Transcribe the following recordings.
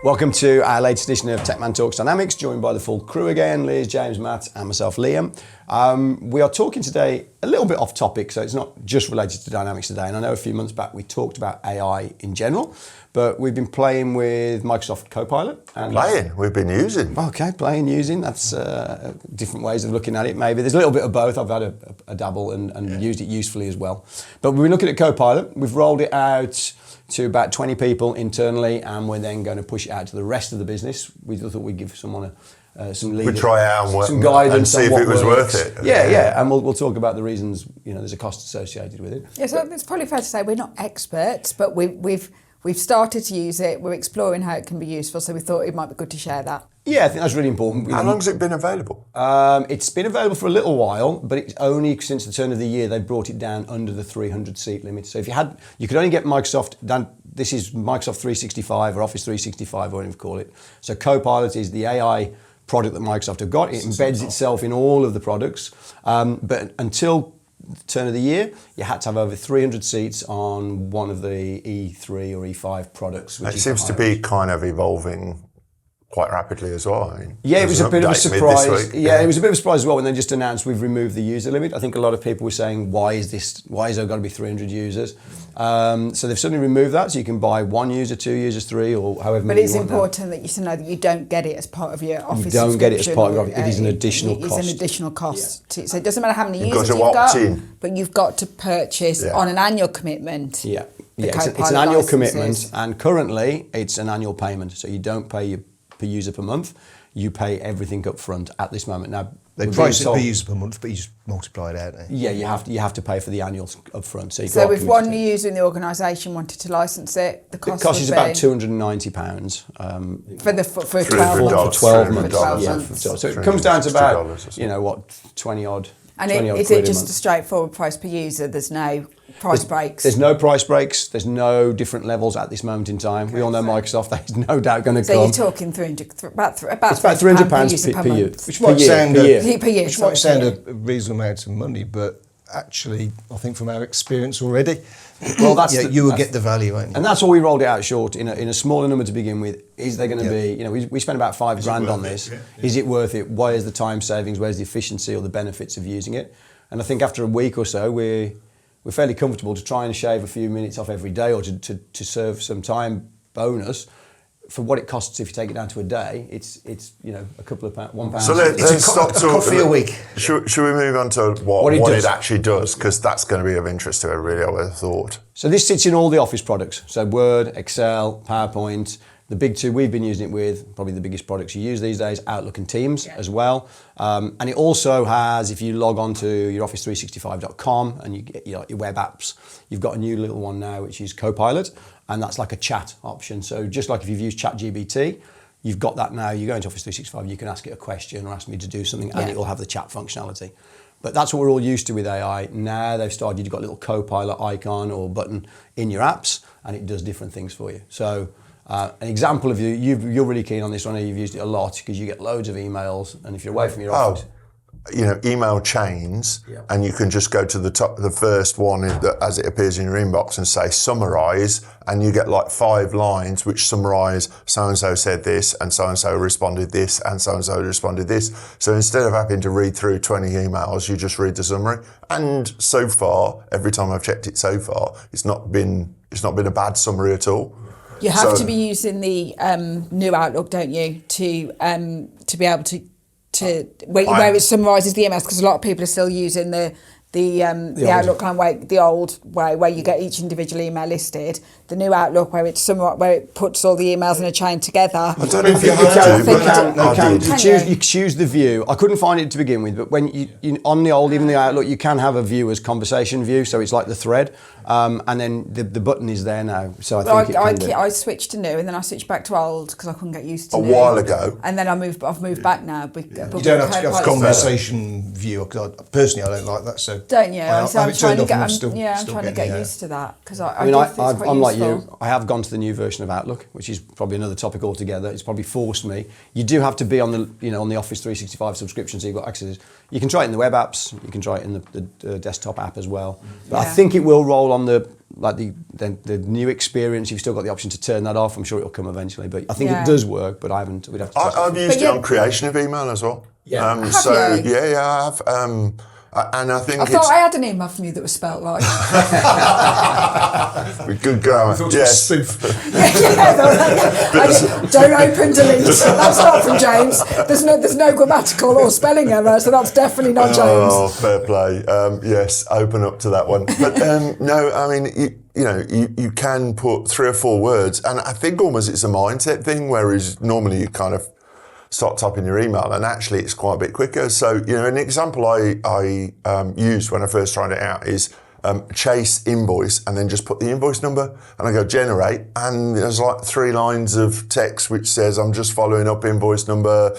Welcome to our latest edition of Tecman Talks Dynamics, joined by the full crew again, Liz, James, Matt and myself, Liam. We are talking today a little bit off topic, so it's not just related to Dynamics today. And I know a few months back we talked about AI in general, but we've been playing with Microsoft Copilot. We've been using. Okay, using. That's different ways of looking at it, maybe. There's a little bit of both. I've had a dabble and used it usefully as well. But we've been looking at Copilot. We've rolled it out to about 20 people internally, and we're then going to push it out to the rest of the business. We thought we'd give someone some lead, we'd try it out and some guidance and see if it was worth it. Yeah, and we'll talk about the reasons. There's a cost associated with it. Yeah, so it's probably fair to say we're not experts, but we've started to use it. We're exploring how it can be useful, so we thought it might be good to share that. Yeah, I think that's really important. How long has it been available? It's been available for a little while, but it's only since the turn of the year they brought it down under the 300 seat limit. So if you could only get Microsoft. This is Microsoft 365 or Office 365, or whatever you call it. So Copilot is the AI product that Microsoft have got. It embeds itself in all of the products, but until the turn of the year, you had to have over 300 seats on one of the E3 or E5 products. It seems to be kind of evolving quite rapidly as well. Yeah, it was a bit of a surprise. Yeah, it was a bit of a surprise as well when they just announced we've removed the user limit. I think a lot of people were saying, why is there got to be 300 users? So they've suddenly removed that, so you can buy 1 user, 2 users, 3, or however many. But it's important that you to know that you don't get it as part of your Office. You don't get it as part of your Office. It is an additional cost. It's an additional cost. Yeah. So it doesn't matter how many You've users you've got, but you've got to purchase on an annual commitment. Yeah, it's an annual commitment, and currently it's an annual payment. So you don't pay per user per month. You pay everything up front at this moment. Now they price it per user per month, but you just multiply it out. Yeah, you have to pay for the annual up front. So if one user in the organisation wanted to license it, the cost is about £290 for 12 months. So it comes down to about 20 odd. And is it just a straightforward price per user? There's no price breaks? There's no price breaks. There's no different levels at this moment in time. We all know Microsoft, that is no doubt going to come. So you're talking about £300 per year. Which might sound a reasonable amount of money, but actually, I think from our experience already, well, you will get the value, won't you? And that's why we rolled it out short in a smaller number to begin with. Is there going to be, we spent about £5,000 on this. Is it worth it? Where's the time savings? Where's the efficiency or the benefits of using it? And I think after a week or so, we're fairly comfortable to try and shave a few minutes off every day, or to serve some time bonus. For what it costs if you take it down to a day, it's a couple of pounds, £1. So let's stop talking. Coffee a week. Should we move on to what it actually does? Because that's going to be of interest to everybody, I would have thought. So this sits in all the Office products. So Word, Excel, PowerPoint, the big two we've been using it with, probably the biggest products you use these days, Outlook and Teams as well. And it also has, if you log on to your office365.com and you get your web apps, you've got a new little one now, which is Copilot. And that's like a chat option. So just like if you've used ChatGPT, you've got that now. You go into Office 365, you can ask it a question or ask me to do something, and it will have the chat functionality. But that's what we're all used to with AI. Now they've started, you've got a little Copilot icon or button in your apps, and it does different things for you. So an example of you're really keen on this one, you've used it a lot because you get loads of emails, and if you're away from your office. Email chains, and you can just go to the first one as it appears in your inbox and say summarize, and you get like 5 lines which summarize so-and-so said this, and so-and-so responded this, and so-and-so responded this. So instead of having to read through 20 emails, you just read the summary. And so far, every time I've checked it so far, it's not been a bad summary at all. You have to be using the new Outlook, don't you, to be able to where it summarises the emails, because a lot of people are still using the Outlook line way, the old way where you get each individual email listed. The new Outlook where it puts all the emails in a chain together. I don't know if you choose the view. I couldn't find it to begin with, but when you on the old, even the Outlook, you can have a view as conversation view, so it's like the thread, and then the button is there now. So I switched to new, and then I switched back to old because I couldn't get used to a while ago. And then I've moved back now. You don't have to have conversation view. Personally, I don't like that. So don't you? I'm trying to get used to that because I'm like you. I have gone to the new version of Outlook, which is probably another topic altogether. It's probably forced me. You do have to be on the Office 365 subscription, so you've got access. You can try it in the web apps. You can try it in the desktop app as well. But I think it will roll on the like the new experience, you've still got the option to turn that off. I'm sure it'll come eventually, but I think it does work. But I haven't. We'd have to. I've used it on creation of email as well. Yeah. Have you? I have. And I think I thought I had an email from you that was spelt right. with good grammar. Yes. Don't open delete. That's not from James. There's no grammatical or spelling error, so that's definitely not James. Oh, fair play. Yes, open up to that one. But no, I mean, you can put 3 or 4 words, and I think almost it's a mindset thing, whereas normally you kind of start typing your email, and actually it's quite a bit quicker. So, an example I used when I first tried it out is chase invoice, and then just put the invoice number, and I go generate, and there's like 3 lines of text which says, I'm just following up invoice number.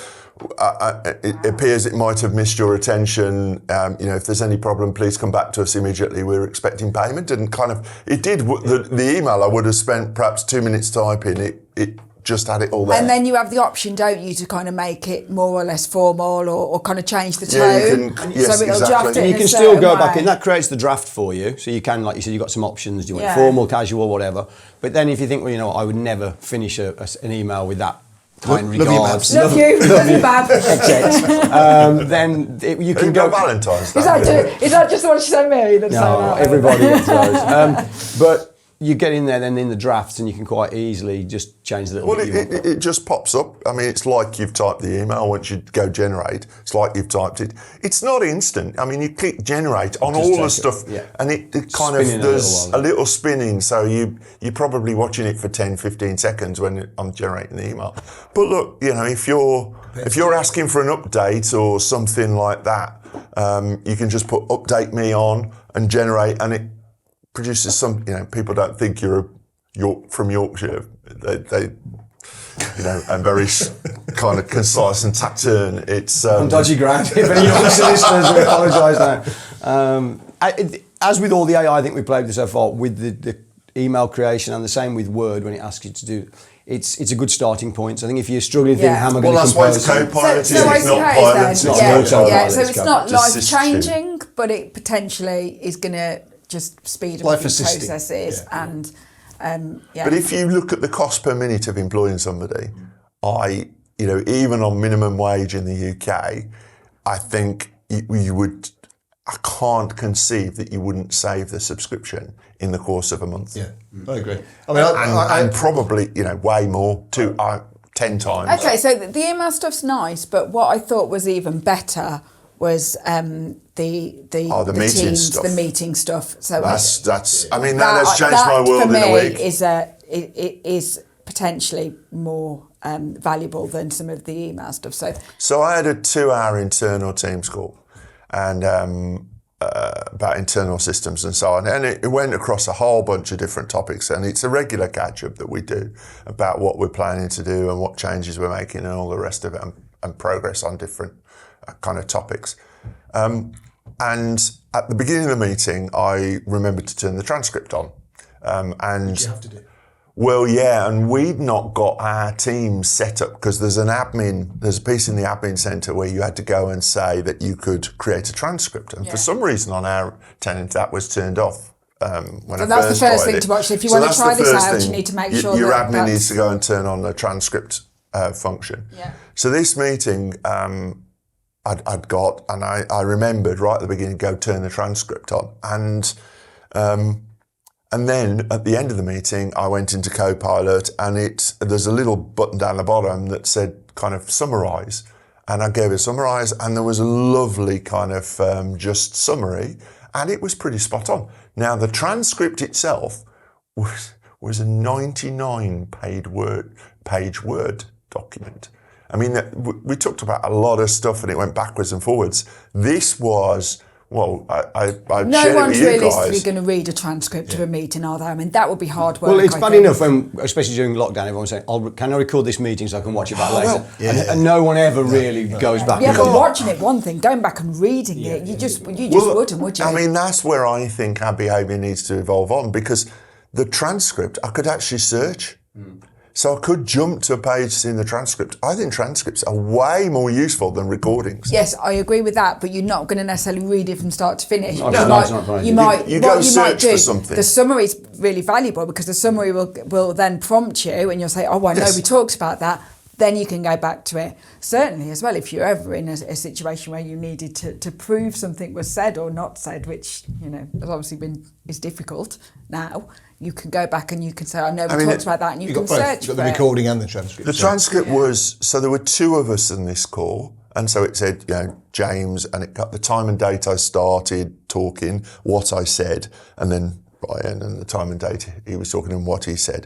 It appears it might have missed your attention. If there's any problem, please come back to us immediately. We're expecting payment. And kind of, it did, the email I would have spent perhaps 2 minutes typing, it just had it all there. And then you have the option, don't you, to kind of make it more or less formal or kind of change the tone. Yeah, you can, yes, so it'll exactly. draft it And you in can a still go certain back way. in. That creates the draft for you. So you can, like you said, you've got some options. Do you want Yeah. formal, casual, whatever. But then if you think, I would never finish an email with that kind Love you, regards. Love you, Bab. Then you can Can go. Valentine's Day. Is that just what she sent me? That's No, everybody gets those. But you get in there then in the drafts, and you can quite easily just change the little Well, bit you want. it just pops up. I mean, it's like you've typed the email. Once you go generate, it's like you've typed it. It's not instant. I mean, you click generate on all the stuff, and it kind of Spinning does a little spinning. So you're probably watching it for 10, 15 seconds when I'm generating the email. But look, if you're asking for an update or something like that, you can just put update me on and generate, and it produces some. People don't think you're from Yorkshire. They and very kind of concise and taciturn. It's On dodgy ground. If any Yorkshire listeners, we apologise now. As with all the AI I think we've played with so far, with the email creation, and the same with Word when it asks you to do, it's a good starting point. So I think if you're struggling, thinking, how am I going to that's why it's compose? Copilot. So It's not Pilot. It's not so Autopilot, it's not just life changing, but it potentially is going to just speed up Life the assisting. processes and But if you look at the cost per minute of employing somebody, even on minimum wage in the UK, I think you would. I can't conceive that you wouldn't save the subscription in the course of a month. Yeah, I agree. I mean, and probably way more, 10 times. Okay, so the email stuff's nice, but what I thought was even better was the meeting Teams, stuff. the meeting stuff. So That's. I mean, that has changed my world for in a me week. it is potentially more valuable than some of the email stuff. So I had a 2-hour internal Teams call, and about internal systems and so on, and it went across a whole bunch of different topics, and it's a regular catch-up that we do about what we're planning to do and what changes we're making and all the rest of it, and progress on different kind of topics. And at the beginning of the meeting, I remembered to turn the transcript on. And you have to do. Well, yeah, and we'd not got our team set up because there's a piece in the admin centre where you had to go and say that you could create a transcript. And for some reason on our tenant, that was turned off. When that's the first thing to watch. If you want to try this out, you need to make sure your that admin needs to go and turn on the transcript function. Yeah. So this meeting, I'd got, and I remembered right at the beginning, go turn the transcript on. And then at the end of the meeting, I went into Copilot, and there's a little button down the bottom that said kind of summarise. And I gave it summarise, and there was a lovely kind of just summary, and it was pretty spot on. Now, the transcript itself was a 99-page Word document. I mean, we talked about a lot of stuff, and it went backwards and forwards. This was... Well, I no one's realistically guys. going to read a transcript of a meeting, are they? I mean, that would be hard work. Well, it's I bad think. enough when, especially during lockdown, everyone's saying, can I record this meeting so I can watch it back later? yeah. And no one ever really goes back. Yeah, and but goes, watching it, one thing. Going back and reading it, you just wouldn't, would you? I mean, that's where I think our behaviour needs to evolve on, because the transcript, I could actually search. So I could jump to a page in the transcript. I think transcripts are way more useful than recordings. Yes, I agree with that, but you're not going to necessarily read it from start to finish. You go search for something. The summary is really valuable because the summary will then prompt you and you'll say, oh, I know we talked about that. Then you can go back to it. Certainly as well, if you're ever in a situation where you needed to prove something was said or not said, which, has obviously is difficult now, you can go back and you can say, I know we talked about that, and you can search for it. You've got the recording and the transcript. The transcript was, so there were 2 of us in this call, and so it said, James, and it got the time and date I started talking, what I said, and then Brian, and the time and date he was talking and what he said.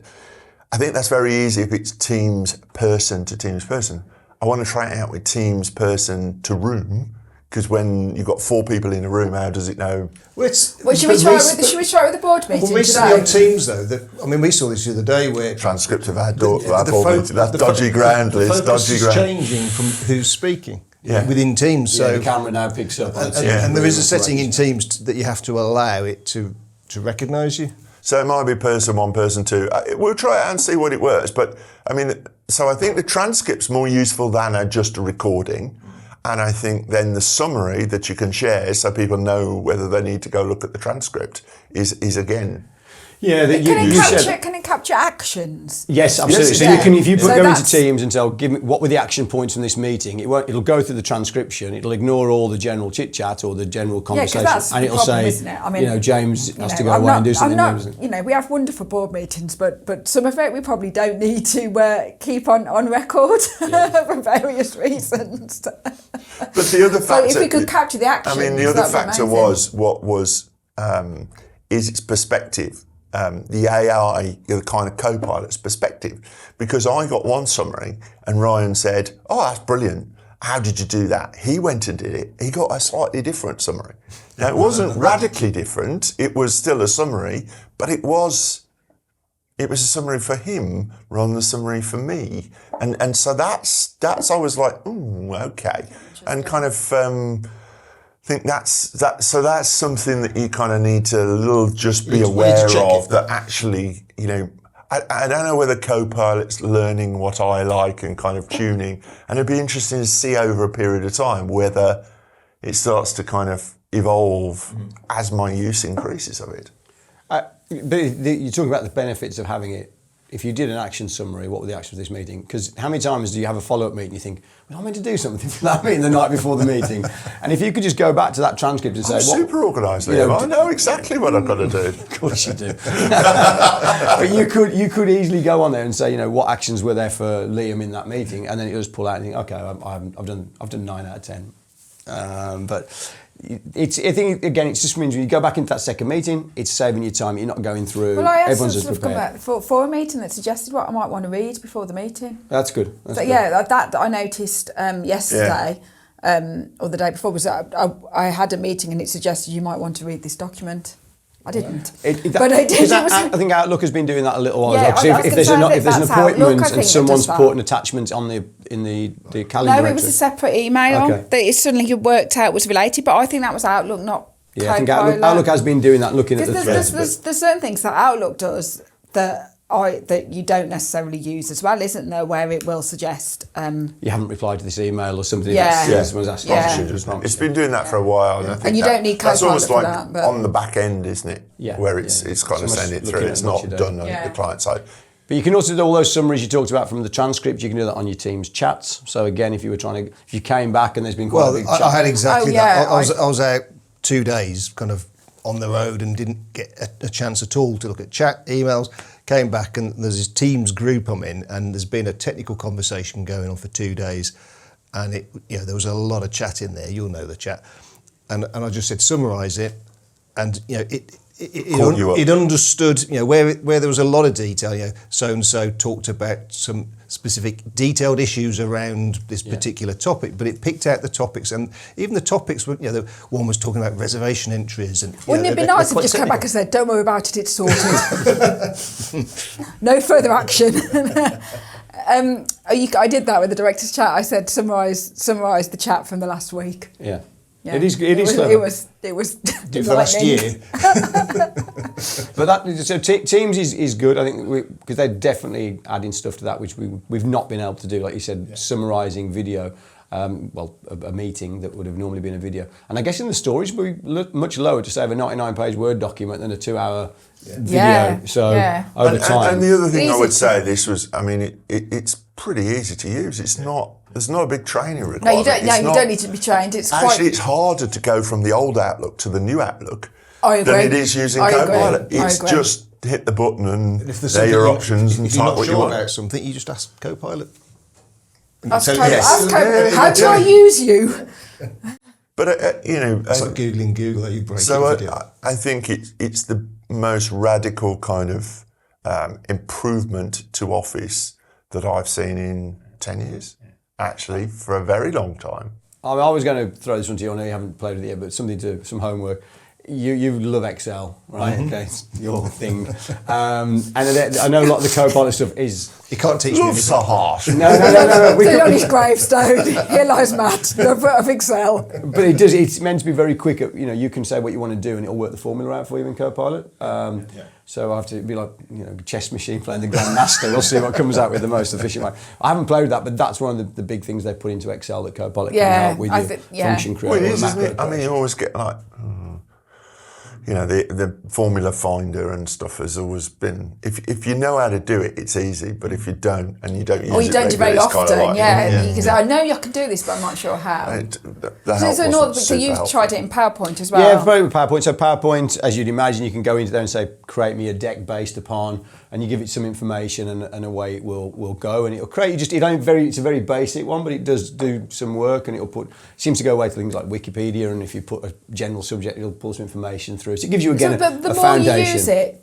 I think that's very easy if it's teams person to teams person. I want to try it out with teams person to room, because when you've got 4 people in a room, how does it know? Should we try it with the board meeting today? Recently on Teams, though, we saw this the other day where... Transcript of our board meeting, that dodgy ground list, dodgy ground. The focus is changing from who's speaking within Teams. So the camera now picks up on it. And there is a setting in Teams that you have to allow it to recognise you. So it might be person 1, person 2. We'll try it and see what it works. But so I think the transcript's more useful than just a recording. And I think then the summary that you can share so people know whether they need to go look at the transcript is again. Yeah, can it capture actions? Yes, absolutely. So if you go into Teams and tell, give me what were the action points from this meeting, it'll go through the transcription, it'll ignore all the general chit chat or the general conversation, and it'll say, James has to go away and do something. We have wonderful board meetings, but some of it we probably don't need to keep on record for various reasons. But the other factor, if we could capture the actions, the other factor was is its perspective. The AI, the kind of Copilot's perspective, because I got one summary and Ryan said, oh, that's brilliant. How did you do that? He went and did it. He got a slightly different summary. Now, it wasn't radically different. It was still a summary, but it was a summary for him rather than a summary for me. And so that's I was like, ooh, okay. And kind of think that's something that you kind of need to just be aware of, that actually, I don't know whether Copilot's learning what I like and kind of tuning, and it'd be interesting to see over a period of time whether it starts to kind of evolve as my use increases of it. But you're talking about the benefits of having it. If you did an action summary, what were the actions of this meeting? Because how many times do you have a follow-up meeting and you think, well, I meant to do something for that meeting the night before the meeting? And if you could just go back to that transcript and say... I'm super organised, Liam. I know exactly what I've got to do. Of course you do. But you could easily go on there and say, what actions were there for Liam in that meeting? And then it just pull out and think, okay, I've done 9 out of 10. But... I think again, it just means when you go back into that second meeting, it's saving you time. You're not going through. Well, I everyone's just prepared. Come back for a meeting that suggested what I might want to read before the meeting. That's good. Yeah, that I noticed yesterday or the day before was that I had a meeting and it suggested you might want to read this document. I didn't, but I did. I think Outlook has been doing that a little while ago. Because if there's an appointment and someone's put an attachment on in the calendar. No, it was a separate email that it suddenly worked out was related. But I think that was Outlook, not. Yeah, I think Outlook has been doing that, looking at the threads. There's certain things that Outlook does that you don't necessarily use as well, isn't there? Where it will suggest you haven't replied to this email or something. Someone's asked. It's been doing that for a while, and I think and you don't need Copilot that's almost for like that, but on the back end, isn't it? Yeah, where it's kind of sending it through. It's not done on the client side. But you can also do all those summaries you talked about from the transcript. You can do that on your Teams chats. So again, if you came back and there's been quite a big chat. I had exactly that. I was out 2 days, kind of on the road, and didn't get a chance at all to look at chat, emails. Came back and there's this Teams group I'm in, and there's been a technical conversation going on for 2 days, and there was a lot of chat in there. You'll know the chat, and I just said summarise it, and it understood where there was a lot of detail. So and so talked about some specific detailed issues around this particular topic, but it picked out the topics, and even the topics were, one was talking about reservation entries, and wouldn't it be nice if you just came back and said, "Don't worry about it, it's sorted, no further action." I did that with the director's chat. I said, "Summarise the chat from the last week." Yeah. Yeah. It is clever. It was Did for last year. But Teams is good. I think because they're definitely adding stuff to that which we've not been able to do. Like you said, summarising video. A meeting that would have normally been a video. And I guess in the storage would be much lower to save a 99-page Word document than a 2-hour video. Over time. And the other thing I would Easy say, it's pretty easy to use. There's not a big training required. You don't need to be trained. It's harder to go from the old Outlook to the new Outlook than it is using I Copilot. agree. It's just hit the button and If there's there are your something options and if you're type not what sure you want. about something, you just ask Copilot. Ask Tell- Copilot. yes. Ask Copilot. Yeah, How do yeah. I use you? But It's like Googling Google that you break so it video. I think it's the most radical kind of improvement to Office that I've seen in 10 years, actually, for a very long time. I was going to throw this one to you. I know you haven't played with it yet, but some homework. You love Excel, right? Mm-hmm. Okay, it's your thing. And I know a lot of the Copilot stuff is. You can't teach me Love anything. so harsh. No. Put it on his gravestone. Here lies Matt, of Excel. But it does. It's meant to be very quick. You can say what you want to do, and it'll work the formula out for you in Copilot. So I have to be like chess machine playing the grandmaster. We'll see what comes out with the most efficient way. I haven't played with that, but that's one of the big things they put into Excel that Copilot can help with your function Well, creator. it is, isn't it? I mean, you always get like, the formula finder and stuff has always been, if you know how to do it, it's easy, but if you don't and you don't use it, Or you don't do regularly, very it's kind often, of like, You can say, I know I can do this, but I'm not sure how. So you've helpful. tried it in PowerPoint as well? Yeah, very with PowerPoint. So PowerPoint, as you'd imagine, you can go into there and say, create me a deck based upon, and you give it some information, and away it will go, and it'll create. It's a very basic one, but it does do some work, and seems to go away to things like Wikipedia, and if you put a general subject, it'll pull some information through. So it gives you again the a more foundation. you use it,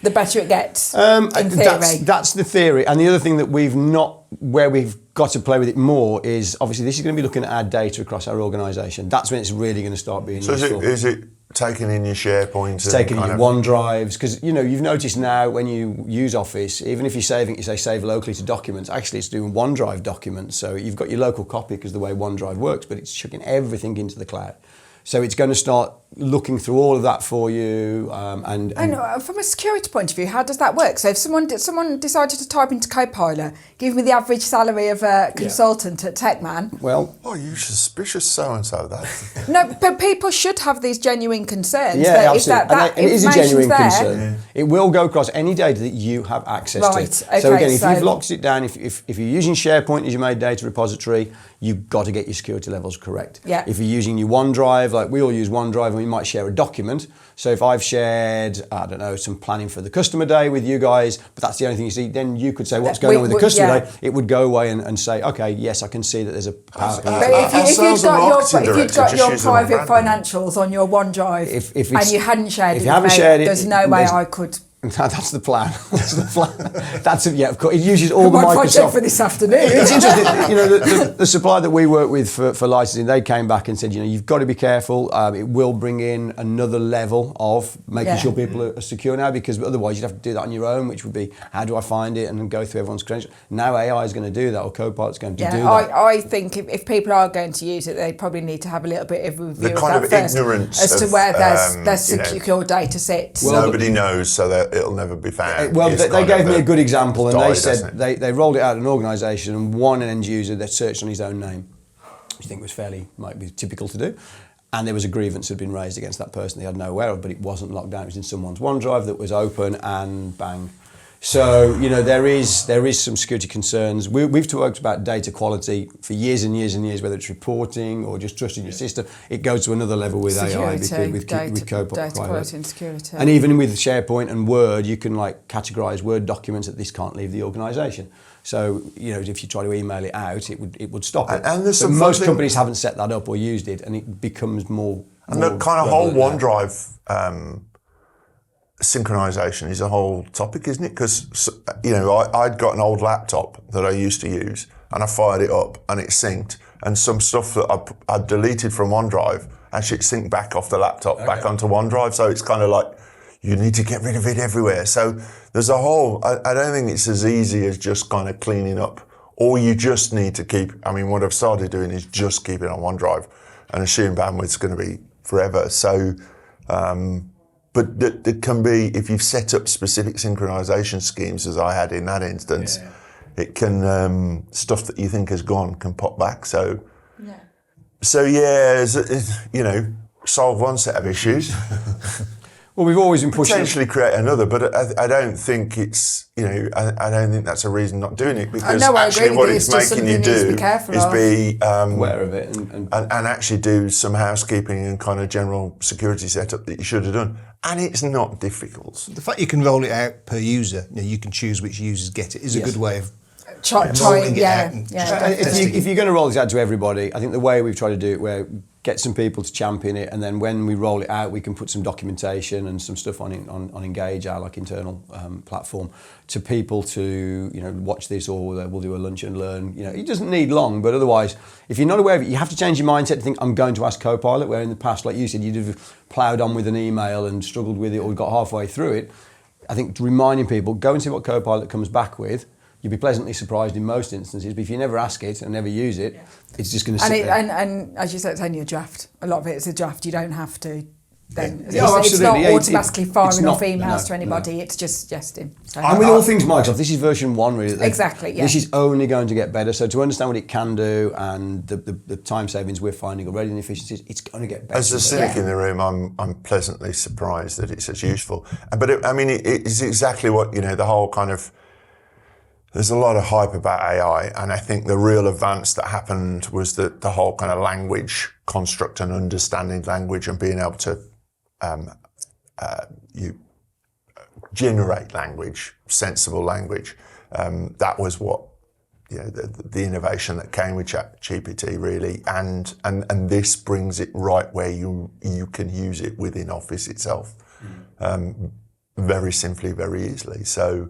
the better it gets. In theory, That's the theory, and the other thing that where we've got to play with it more is obviously this is going to be looking at our data across our organisation. That's when it's really going to start being So useful. is it taking in your SharePoint? It's taking in your OneDrives, because you've noticed now when you use Office, even if you're saving, you say save locally to documents, actually it's doing OneDrive documents. So you've got your local copy because the way OneDrive works, but it's chucking everything into the cloud. So it's going to start looking through all of that for you. And from a security point of view, how does that work? So if someone decided to type into Copilot, give me the average salary of a consultant at Tecman. well, Oh, you suspicious so-and-so, that. No, but people should have these genuine concerns. yeah, that if absolutely. that It is a information's genuine there, concern. It will go across any data that you have access Right, to. okay, So again, if so- you've locked it down, if you're using SharePoint as your main data repository, you've got to get your security levels correct. Yeah. If you're using your OneDrive, like we all use OneDrive, and we might share a document. So if I've shared, I don't know, some planning for the customer day with you guys, but that's the only thing you see, then you could say what's going on with the customer day. It would go away and say, okay, yes, I can see that there's a PowerPoint. But if you'd got your private financials on your OneDrive and you hadn't shared it, there's no way I could. That's the plan. That's the plan. That's it. Yeah, of course. It uses all the My Microsoft. project for this afternoon. It's interesting. The supplier that we work with for licensing, they came back and said, you've got to be careful. It will bring in another level of making sure people are secure now, because otherwise you'd have to do that on your own, which would be, how do I find it, and then go through everyone's credentials. Now AI is going to do that, or Copilot's going to do that. I think if people are going to use it, they probably need to have a little bit of a review The of kind that of first, ignorance as to of, where their secure data sits. Nobody knows, so that it'll never be found. Well, It's they kind gave of me a good example, and they died, said hasn't it? they rolled it out in an organisation, and one end user that searched on his own name, which I think was might be typical to do. And there was a grievance that had been raised against that person they had no aware of, but it wasn't locked down. It was in someone's OneDrive that was open, and bang. So, there is some security concerns. We've talked about data quality for years and years and years, whether it's reporting or just trusting your system. It goes to another level with AI, with Copilot. Data quality and security. And even with SharePoint and Word, you can categorize Word documents that this can't leave the organisation. So, if you try to email it out, it would stop it. And there's but some most companies haven't set that up or used it, and it becomes more. And the kind of whole OneDrive synchronization is a whole topic, isn't it? Because, I'd got an old laptop that I used to use, and I fired it up and it synced, and some stuff that I deleted from OneDrive, actually it synced back off the laptop back onto OneDrive. So it's kind of like, you need to get rid of it everywhere. So there's a whole, I don't think it's as easy as just kind of cleaning up, or you just need to keep, what I've started doing is just keep it on OneDrive. and assume bandwidth's going to be forever. So, but there can be, if you've set up specific synchronization schemes, as I had in that instance, it can, stuff that you think has gone can pop back. So, solve one set of issues. Well, we've always been pushing... Potentially create another, but I don't think it's, I don't think that's a reason not doing it, because actually what it's making you do is be aware of it and actually do some housekeeping and kind of general security setup that you should have done. And it's not difficult. The fact you can roll it out per user, you can choose which users get it, is a good way of rolling it out. If you're going to roll this out to everybody, I think the way we've tried to do it, where get some people to champion it, and then when we roll it out, we can put some documentation and some stuff on Engage, our internal platform, to people to watch this, or we'll do a lunch and learn. It doesn't need long, but otherwise, if you're not aware of it, you have to change your mindset to think, I'm going to ask Copilot, where in the past, like you said, you'd have ploughed on with an email and struggled with it, or got halfway through it. I think reminding people, go and see what Copilot comes back with. You'll be pleasantly surprised in most instances, but if you never ask it and never use it, it's just going to sit there. And as you said, it's only a draft. A lot of it is a draft. You don't have to then... Yeah. It's not automatically firing off emails to anybody. No. It's just suggesting. So, and with all things Microsoft, this is version 1 really. Exactly, This is only going to get better. So to understand what it can do and the time savings we're finding already and the efficiencies, it's going to get better. As a cynic in the room, I'm pleasantly surprised that it's as useful. But it's exactly what, the whole kind of... There's a lot of hype about AI, and I think the real advance that happened was that the whole kind of language construct and understanding language and being able to generate language, sensible language. That was what the innovation that came with ChatGPT really, and this brings it right where you can use it within Office itself, very simply, very easily. So.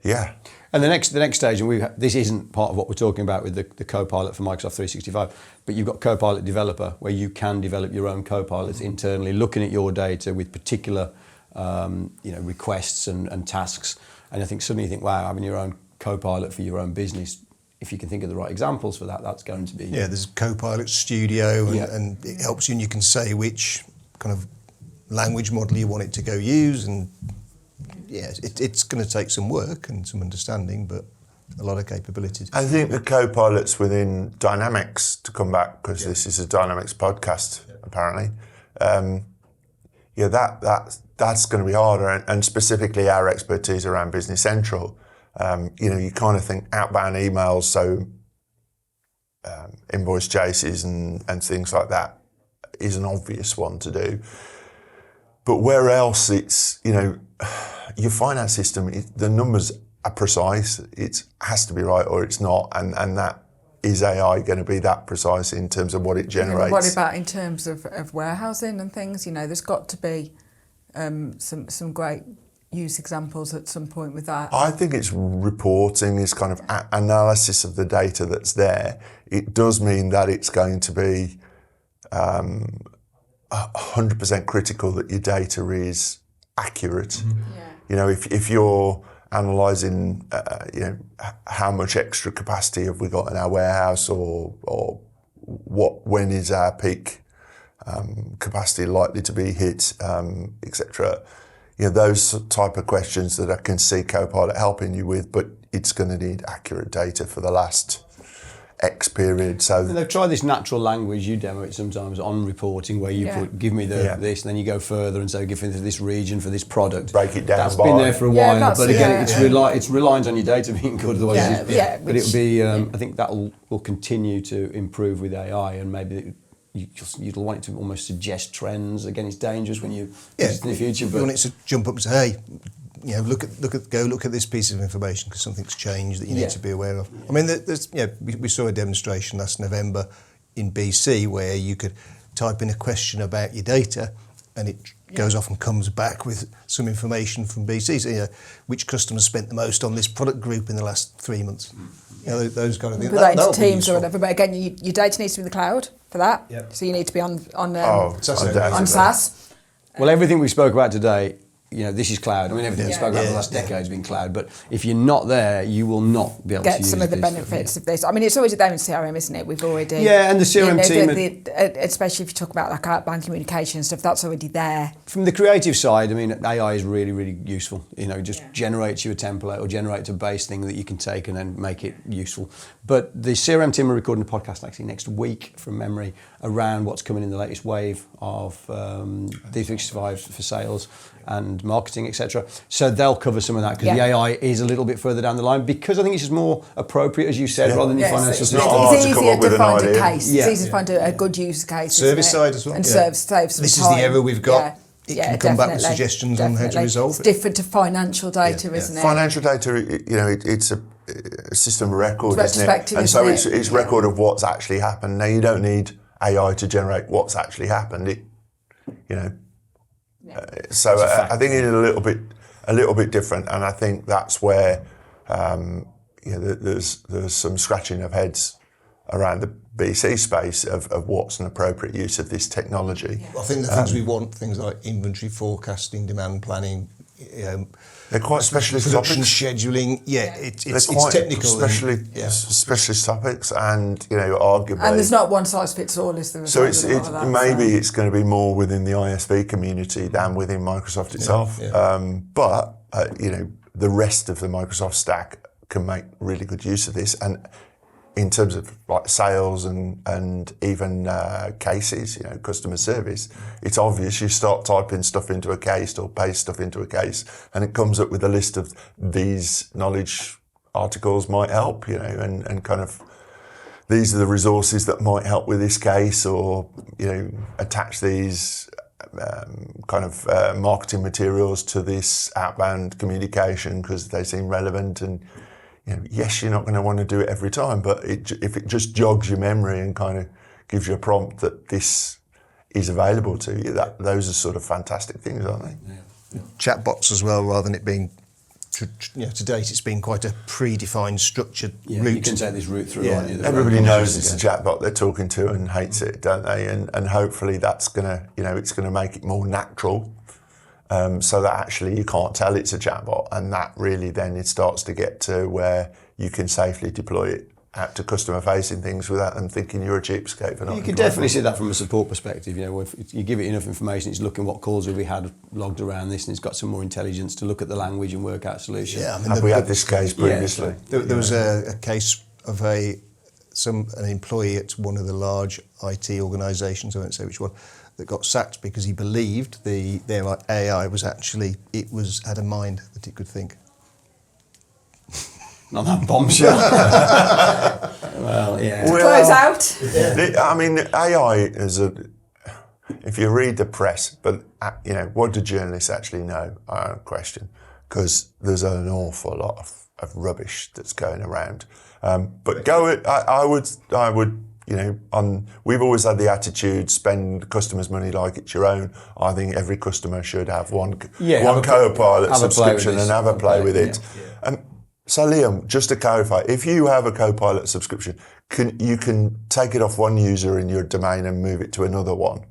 Yeah. And the next stage, and this isn't part of what we're talking about with the Copilot for Microsoft 365, but you've got Copilot Developer, where you can develop your own Copilots internally, looking at your data with particular requests and tasks. And I think suddenly you think, wow, having your own Copilot for your own business, if you can think of the right examples for that, that's going to be... Yeah, there's Copilot Studio, and it helps you, and you can say which kind of language model you want it to go use, and... Yeah, it's going to take some work and some understanding, but a lot of capabilities. I think the co-pilots within Dynamics, to come back, because this is a Dynamics podcast, apparently, that's going to be harder, and specifically our expertise around Business Central. You kind of think outbound emails, so invoice chases and things like that is an obvious one to do. But where else it's, your finance system, the numbers are precise. It has to be right or it's not. And that is AI going to be that precise in terms of what it generates. What about in terms of warehousing and things? There's got to be some great use examples at some point with that. I think it's reporting, is kind of analysis of the data that's there. It does mean that it's going to be 100% critical that your data is accurate. Mm-hmm. If you're analysing, how much extra capacity have we got in our warehouse, or when is our peak capacity likely to be hit, etc. Those type of questions that I can see Copilot helping you with, but it's going to need accurate data for the last X period. So they've tried this natural language. You demo it sometimes on reporting, where you put, give me this, and then you go further and say, give me this region for this product. Break it down. That's been there for a while, but again, it's reliant on your data being good. Otherwise, but it'll be. I think that will continue to improve with AI, and maybe you'll want it to almost suggest trends. Again, it's dangerous when you in the future. But you want it to jump up and say, hey, look at this piece of information because something's changed that you need to be aware of. I mean, we saw a demonstration last November in BC where you could type in a question about your data, and it goes off and comes back with some information from BC. So, which customers spent the most on this product group in the last 3 months? Those kind of things. Put that into Teams or whatever. But again, your data needs to be in the cloud for that. Yep. So you need to be on SaaS. SaaS. Well, everything we spoke about today, this is cloud. I mean, everything we spoke about the last decade has been cloud, but if you're not there, you will not be able to use some of the benefits of this. I mean, it's always there in CRM, isn't it? We've already... Yeah, and the CRM team... especially if you talk about like outbound communication and stuff, that's already there. From the creative side, I mean, AI is really, really useful. Just generates you a template or generates a base thing that you can take and then make it useful. But the CRM team are recording a podcast actually next week from memory around what's coming in the latest wave of D365 for sales and marketing, etc. So they'll cover some of that because the AI is a little bit further down the line, because I think it's just more appropriate, as you said, rather than your financial It's system. not hard It's to come easier up with to an find idea. a case. Yeah. It's easier to find a good use case. Service isn't it? side as well. And saves some This is time. the error we've got. Yeah. It can come back with suggestions on how to resolve it's it. different to financial data, isn't it? Financial data, it's a system of record, It's isn't it? retrospective, And so isn't it? it's record of what's actually happened. Now, you don't need AI to generate what's actually happened. So I think it's a little bit different, and I think that's where there's some scratching of heads around the BC space of what's an appropriate use of this technology. I think the things we want, things like inventory forecasting, demand planning, They're quite specialist production topics. scheduling. It's Quite technical. specialist topics, and arguably. And there's not one size fits all, is there? So it's going to be more within the ISV community than within Microsoft itself. But the rest of the Microsoft stack can make really good use of this, and in terms of like sales and even cases, customer service, it's obvious. You start typing stuff into a case or paste stuff into a case, and it comes up with a list of these knowledge articles might help, and kind of these are the resources that might help with this case, or attach these marketing materials to this outbound communication because they seem relevant. And yes, you're not going to want to do it every time, but if it just jogs your memory and kind of gives you a prompt that this is available to you, those are sort of fantastic things, aren't they? Yeah. Chatbots as well, rather than it being, to date it's been quite a predefined, structured route. You can take this route through, aren't you? Everybody knows it's a chatbot they're talking to and hates it, don't they? And hopefully that's gonna, it's gonna make it more natural. So that actually you can't tell it's a chatbot, and that really then it starts to get to where you can safely deploy it out to customer-facing things without them thinking you're a cheapskate for not. You can definitely see that from a support perspective. If you give it enough information, it's looking what calls have we had logged around this, and it's got some more intelligence to look at the language and work out solutions. Yeah, Have we had this case previously? There was a case of an employee at one of the large IT organisations, I won't say which one, that got sacked because he believed their AI had a mind that it could think. Not that bombshell. Well, yeah. Close out. I mean, AI is if you read the press, but what do journalists actually know? Question, because there's an awful lot of rubbish that's going around. But I would. We've always had the attitude, spend customers' money like it's your own. I think every customer should have one Copilot subscription and have a play with it. Yeah. So Liam, just to clarify, if you have a Copilot subscription, you can take it off one user in your domain and move it to another one?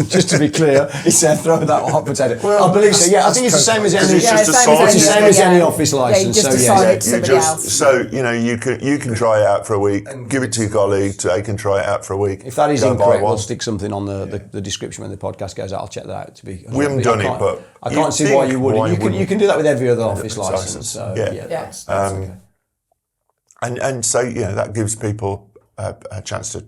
Just to be clear, he said throw that hot potato. Well, I believe so. Yeah, I think it's the same as any. It's just a same as any office license. You just assign it to somebody else. So you can try it out for a week, give it to your colleague. They can try it out for a week. If that is incorrect, we'll stick something on the description when the podcast goes out. I'll check that out. We haven't done it, but I can't see why you wouldn't. You can do that with every other office license. So, that's okay. And so that gives people a chance to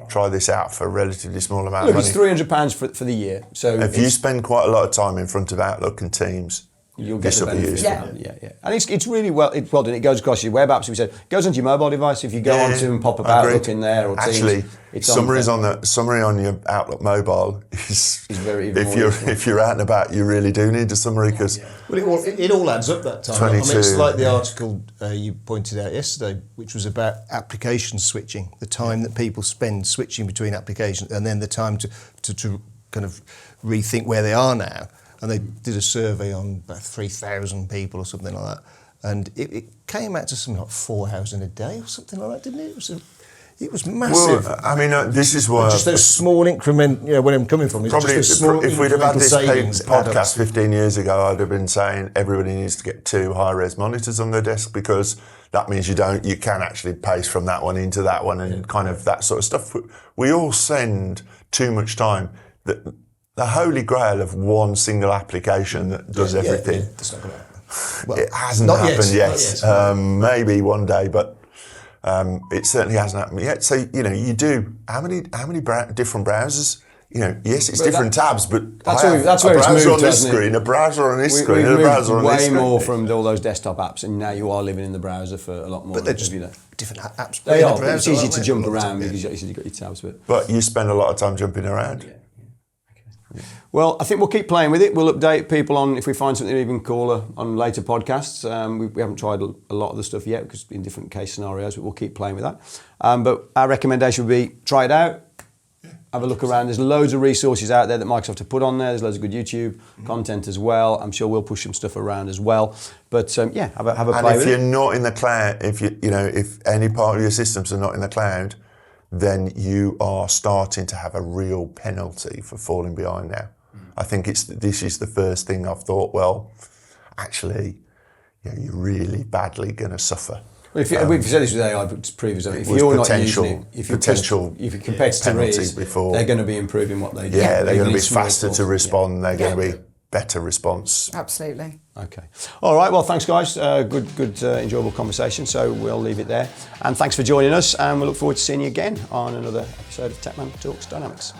try this out for a relatively small amount of money. It's £300 for the year. So if you spend quite a lot of time in front of Outlook and Teams, you'll get the benefit. Yeah. And it's really well done. It goes across your web apps. We said it goes onto your mobile device. If you go onto and pop up Outlook in there or Teams, actually, it's summary on your Outlook mobile is very. If you're out and about, you really do need a summary because it all adds up that time. 22. I mean, it's like the article you pointed out yesterday, which was about application switching, the time that people spend switching between applications, and then the time to kind of rethink where they are now. And they did a survey on about 3,000 people or something like that. And it came out to something like 4 hours in a day or something like that, didn't it? It was massive. Well, I mean, this is where Just those small increment, where I'm coming from. It's probably just those small if we'd have had incremental this savings add up. podcast 15 years ago, I'd have been saying everybody needs to get 2 high-res monitors on their desk, because that means you can actually paste from that one into that one and kind of that sort of stuff. We all spend too much time. The holy grail of one single application that does everything. Yeah, that's not going to happen. Well, it hasn't not happened yet. Not yet. Maybe one day, but it certainly hasn't happened yet. So you do how many different browsers? Yes, it's different tabs, but that's I have where a it's browser moved, on this hasn't it? screen, a browser on this screen, We've and a moved browser on this way screen. more from all those desktop apps, and now you are living in the browser for a lot more. But they're just different apps. They in the are. But it's browser, easy aren't to they? jump around because you've got your tabs. But you spend a lot of time jumping around. Yeah. Well, I think we'll keep playing with it. We'll update people on if we find something even cooler on later podcasts. We haven't tried a lot of the stuff yet because in different case scenarios, but we'll keep playing with that. But our recommendation would be try it out, have a look around. There's loads of resources out there that Microsoft have put on there. There's loads of good YouTube content as well. I'm sure we'll push some stuff around as well. But have a play And with if it. you're not in the cloud, if any part of your systems are not in the cloud, then you are starting to have a real penalty for falling behind now. I think this is the first thing I've thought, well, actually, you're really badly going to suffer. Well, we've said this with AI previously. If you're not using it, if your competitor is, they're going to be improving what they do. Yeah, they're going to be faster to respond. They're going to be better response. Absolutely. Okay. All right. Well, thanks, guys. Good, enjoyable conversation. So we'll leave it there. And thanks for joining us. And we look forward to seeing you again on another episode of Tecman Talks Dynamics.